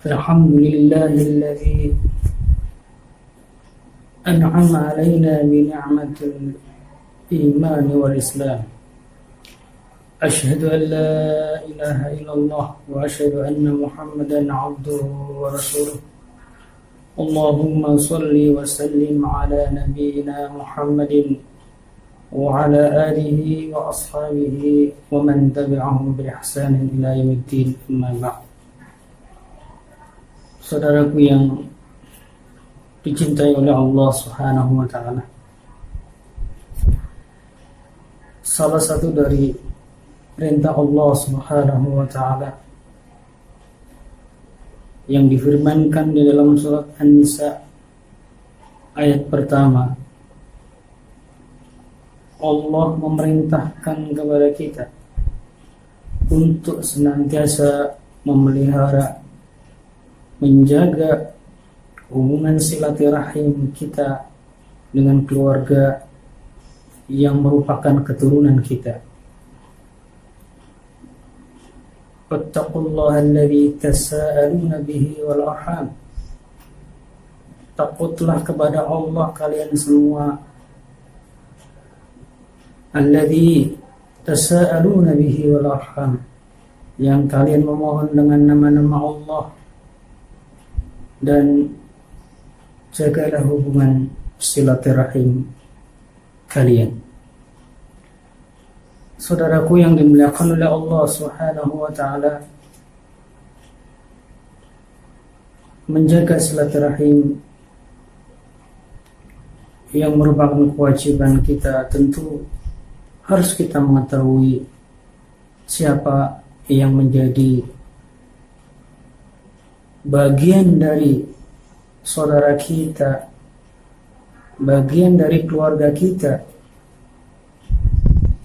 الحمد لله الذي أنعم علينا بنعمة الإيمان والإسلام. أشهد أن لا إله إلا الله وأشهد أن محمدا عبده ورسوله. اللهم صل وسلم على نبينا محمد وعلى آله وأصحابه ومن تبعهم بإحسان إلى يوم الدين. أما بعد. Saudaraku yang dicintai oleh Allah Subhanahu wa Ta'ala, salah satu dari perintah Allah Subhanahu wa Ta'ala yang difirmankan di dalam surat An-Nisa ayat pertama, Allah memerintahkan kepada kita untuk senantiasa memelihara, menjaga hubungan silaturahim kita dengan keluarga yang merupakan keturunan kita. Wattaqullaha alladzi tasaaluna bihi wal arham. Takutlah kepada Allah kalian semua, alladzi tasaaluna bihi wal arham, yang kalian memohon dengan nama-nama Allah, dan jagalah hubungan silaturahim kalian. Saudaraku yang dimuliakan oleh Allah Subhanahu wa Ta'ala, menjaga silaturahim yang merupakan kewajiban kita. Tentu harus kita mengetahui siapa yang menjadi bagian dari saudara kita, bagian dari keluarga kita.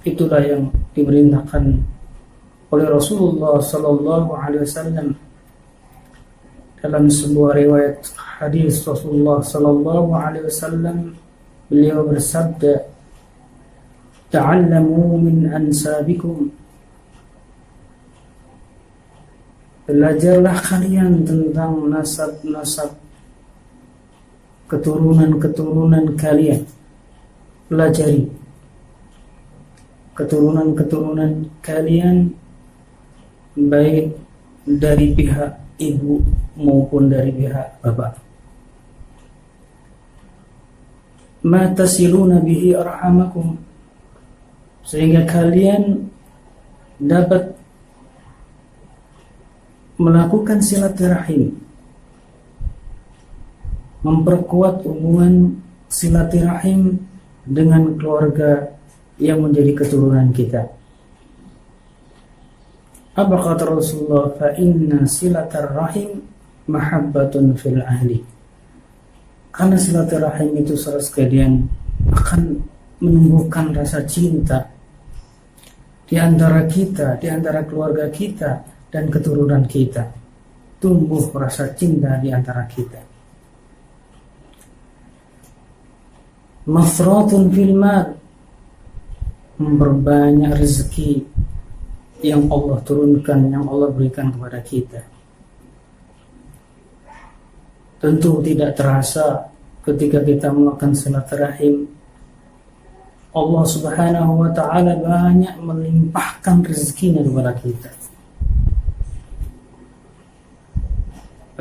Itulah yang diperintahkan oleh Rasulullah sallallahu alaihi wasallam dalam sebuah riwayat hadis. Rasulullah sallallahu alaihi wasallam, beliau bersabda, "Ta'allamu min ansabikum." Belajarlah kalian tentang nasab-nasab keturunan-keturunan kalian. Pelajari keturunan-keturunan kalian, baik dari pihak ibu maupun dari pihak bapak. Ma tasiluna bihi arhamakum, sehingga kalian dapat melakukan silaturahim, memperkuat hubungan silaturahim dengan keluarga yang menjadi keturunan kita. Apa kata Rasulullah? Fa inna silaturahim mahabbatun fil ahli. Karena silaturahim itu saudara sekalian akan menumbuhkan rasa cinta di antara kita, di antara keluarga kita dan keturunan kita. Tumbuh rasa cinta di antara kita. Mafratun fil mal, memperbanyak rezeki yang Allah turunkan, yang Allah berikan kepada kita. Tentu tidak terasa ketika kita melakukan silaturahim, Allah Subhanahu wa Ta'ala banyak melimpahkan rezekinya kepada kita.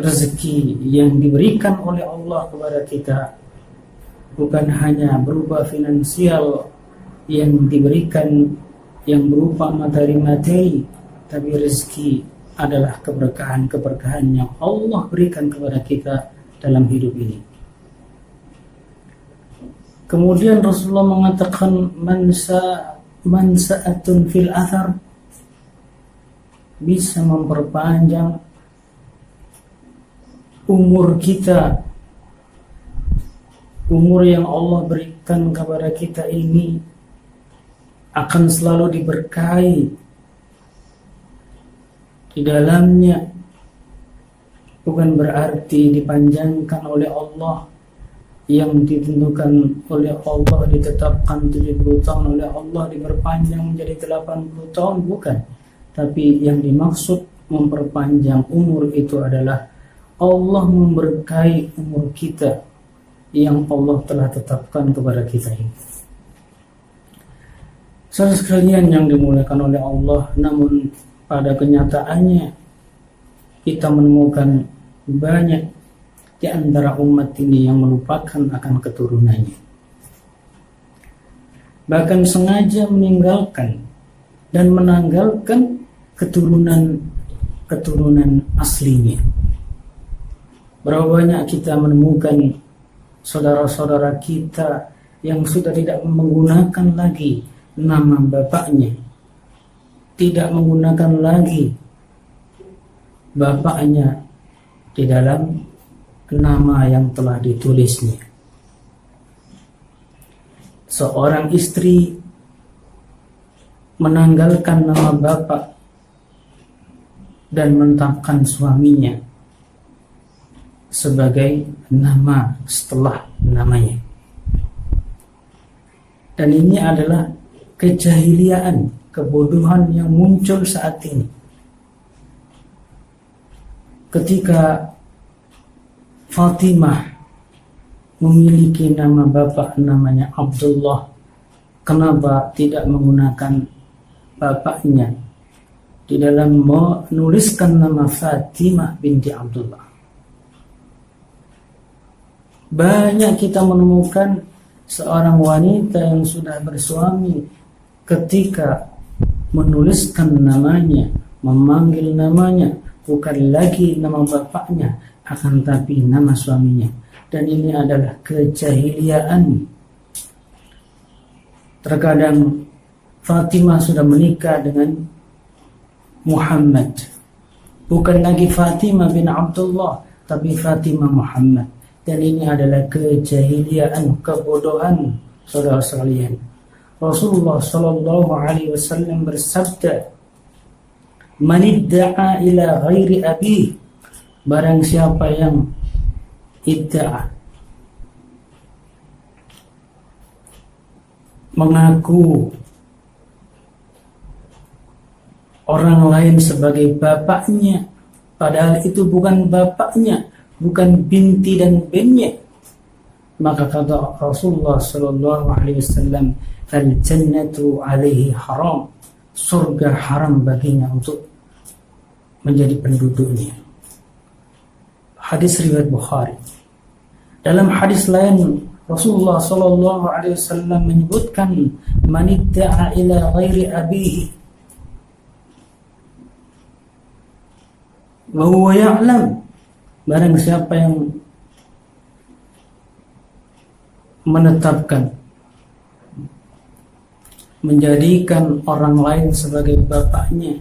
Rezeki yang diberikan oleh Allah kepada kita bukan hanya berupa finansial yang diberikan, yang berupa materi-materi, tapi rezeki adalah keberkahan-keberkahan yang Allah berikan kepada kita dalam hidup ini. Kemudian Rasulullah mengatakan, mansa'atun fil athar, bisa memperpanjang umur kita. Umur yang Allah berikan kepada kita ini akan selalu diberkahi di dalamnya. Bukan berarti dipanjangkan oleh Allah, yang ditentukan oleh Allah, ditetapkan 70 tahun oleh Allah, diperpanjang menjadi 80 tahun, bukan. Tapi yang dimaksud memperpanjang umur itu adalah Allah memberkahi umur kita yang Allah telah tetapkan kepada kita ini. Saudara sekalian yang dimuliakan oleh Allah, namun pada kenyataannya kita menemukan banyak di antara umat ini yang melupakan akan keturunannya. Bahkan sengaja meninggalkan dan menanggalkan keturunan aslinya. Berapa banyak kita menemukan saudara-saudara kita yang sudah tidak menggunakan lagi nama bapaknya, tidak menggunakan lagi bapaknya di dalam nama yang telah ditulisnya. Seorang istri menanggalkan nama bapak dan menetapkan suaminya sebagai nama setelah namanya. Dan ini adalah kejahiliaan, kebodohan yang muncul saat ini. Ketika Fatimah memiliki nama bapak namanya Abdullah, kenapa tidak menggunakan bapaknya di dalam menuliskan nama Fatimah binti Abdullah? Banyak kita menemukan seorang wanita yang sudah bersuami ketika menuliskan namanya, memanggil namanya bukan lagi nama bapaknya, akan tapi nama suaminya. Dan ini adalah kejahiliaan. Terkadang Fatimah sudah menikah dengan Muhammad, bukan lagi Fatimah bin Abdullah, tapi Fatimah Muhammad. Dan ini adalah kejahiliaan, kebodohan, saudara sekalian. Rasulullah sallallahu alaihi wasallam bersabda, "Man idda'a ila ghairi abi," barang siapa yang idda'a, mengaku orang lain sebagai bapaknya, padahal itu bukan bapaknya, bukan binti dan binnya, maka kata Rasulullah sallallahu alaihi wasallam, "Al jannatu alaihi haram," surga haram baginya untuk menjadi penduduknya. Hadis riwayat Bukhari. Dalam hadis lain Rasulullah sallallahu alaihi wasallam menyebutkan, "Man idda'a ila ghairi abihi wa huwa ya'lam," barang siapa yang menetapkan, menjadikan orang lain sebagai bapaknya,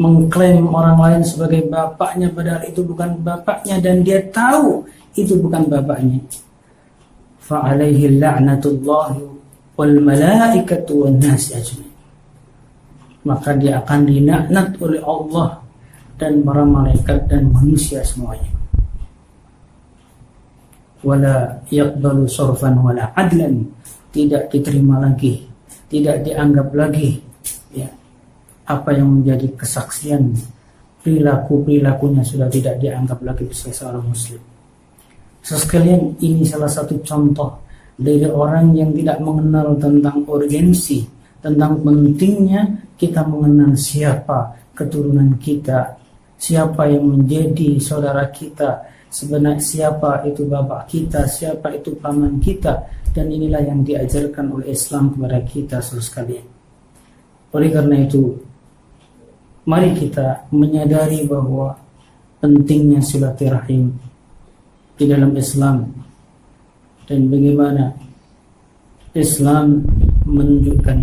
mengklaim orang lain sebagai bapaknya padahal itu bukan bapaknya dan dia tahu itu bukan bapaknya, fa alaihi la'natullah wal malaikatu wan nas ajmain, maka dia akan dilaknat oleh Allah dan para malaikat dan manusia semuanya. Wala yaqbalu sarfan wala adlan, tidak diterima lagi, tidak dianggap lagi ya, apa yang menjadi kesaksian perilakunya sudah tidak dianggap lagi sebagai seorang muslim. Sekalian, ini salah satu contoh dari orang yang tidak mengenal tentang urgensi, tentang pentingnya kita mengenal siapa keturunan kita, siapa yang menjadi saudara kita, sebenarnya siapa itu bapak kita, siapa itu paman kita. Dan inilah yang diajarkan oleh Islam kepada kita sekalian. Oleh karena itu, mari kita menyadari bahwa pentingnya silaturahim di dalam Islam, dan bagaimana Islam menunjukkan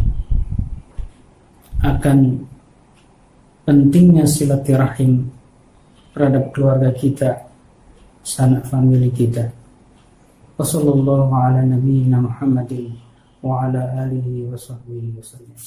akan pentingnya silaturahim terhadap keluarga kita, sanak famili kita. Wassallallahu ala nabiyyina Muhammadin wa ala alihi wa sahbihi wasallam.